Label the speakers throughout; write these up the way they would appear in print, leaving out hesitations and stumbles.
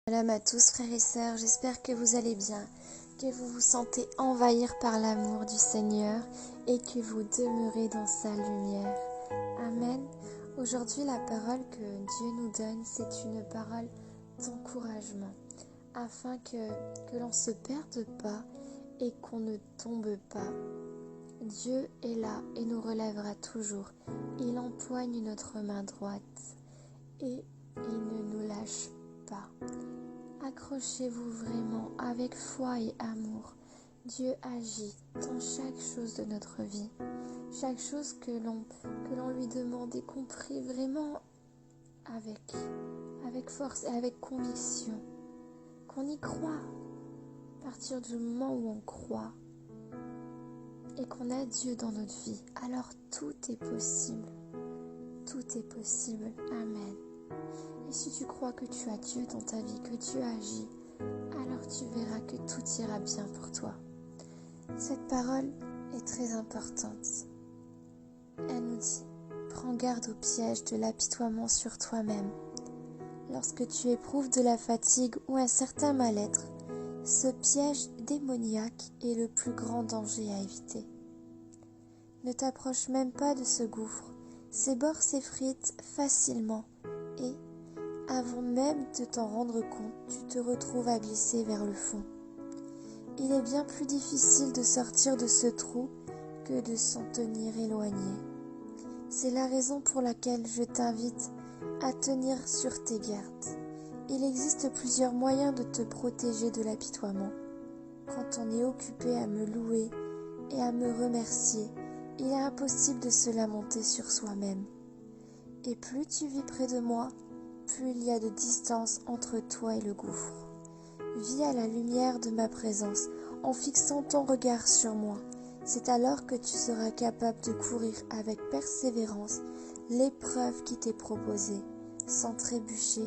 Speaker 1: Shalom à tous frères et sœurs, j'espère que vous allez bien, que vous vous sentez envahir par l'amour du Seigneur et que vous demeurez dans sa lumière. Amen. Aujourd'hui, la parole que Dieu nous donne, c'est une parole d'encouragement, afin que l'on ne se perde pas et qu'on ne tombe pas. Dieu est là et nous relèvera toujours. Il empoigne notre main droite et il ne nous lâche pas. Accrochez-vous vraiment avec foi et amour. Dieu agit dans chaque chose de notre vie, chaque chose que l'on lui demande et qu'on prie vraiment avec force et avec conviction, qu'on y croit. À partir du moment où on croit et qu'on a Dieu dans notre vie, alors tout est possible. Tout est possible. Amen. Et si tu crois que tu as Dieu dans ta vie, que Dieu agit, alors tu verras que tout ira bien pour toi. Cette parole est très importante. Elle nous dit, prends garde au piège de l'apitoiement sur toi-même. Lorsque tu éprouves de la fatigue ou un certain mal-être, ce piège démoniaque est le plus grand danger à éviter. Ne t'approche même pas de ce gouffre. Ses bords s'effritent facilement et, avant même de t'en rendre compte, tu te retrouves à glisser vers le fond. Il est bien plus difficile de sortir de ce trou que de s'en tenir éloigné. C'est la raison pour laquelle je t'invite à tenir sur tes gardes. Il existe plusieurs moyens de te protéger de l'apitoiement. Quand on est occupé à me louer et à me remercier, il est impossible de se lamenter sur soi-même. Et plus tu vis près de moi, plus il y a de distance entre toi et le gouffre. Vis à la lumière de ma présence, en fixant ton regard sur moi. C'est alors que tu seras capable de courir avec persévérance l'épreuve qui t'est proposée, sans trébucher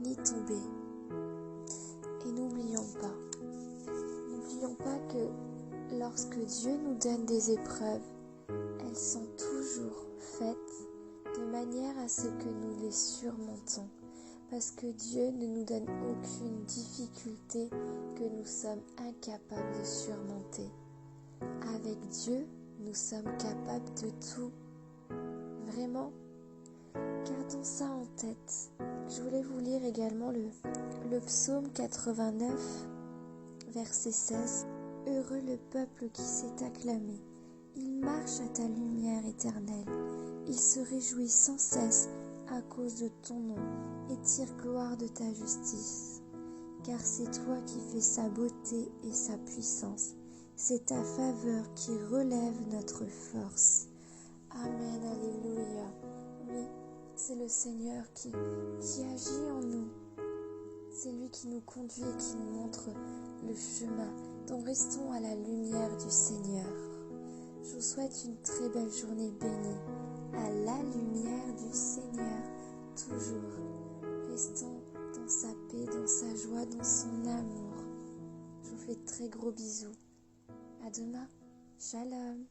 Speaker 1: ni tomber. Et n'oublions pas que lorsque Dieu nous donne des épreuves, elles sont toujours faites de manière à ce que nous les surmontons. Parce que Dieu ne nous donne aucune difficulté que nous sommes incapables de surmonter. Avec Dieu, nous sommes capables de tout. Vraiment, gardons ça en tête. Je voulais vous lire également le psaume 89, verset 16. Heureux le peuple qui s'est acclamé. Il marche à ta lumière éternelle. Il se réjouit sans cesse à cause de ton nom et tire gloire de ta justice. Car c'est toi qui fais sa beauté et sa puissance. C'est ta faveur qui relève notre force. Amen, alléluia. Oui, c'est le Seigneur qui agit en nous. C'est lui qui nous conduit et qui nous montre le chemin. Donc restons à la lumière du Seigneur. Je vous souhaite une très belle journée bénie. À la lumière du Seigneur, toujours. Restons dans sa paix, dans sa joie, dans son amour. Je vous fais de très gros bisous. À demain. Shalom.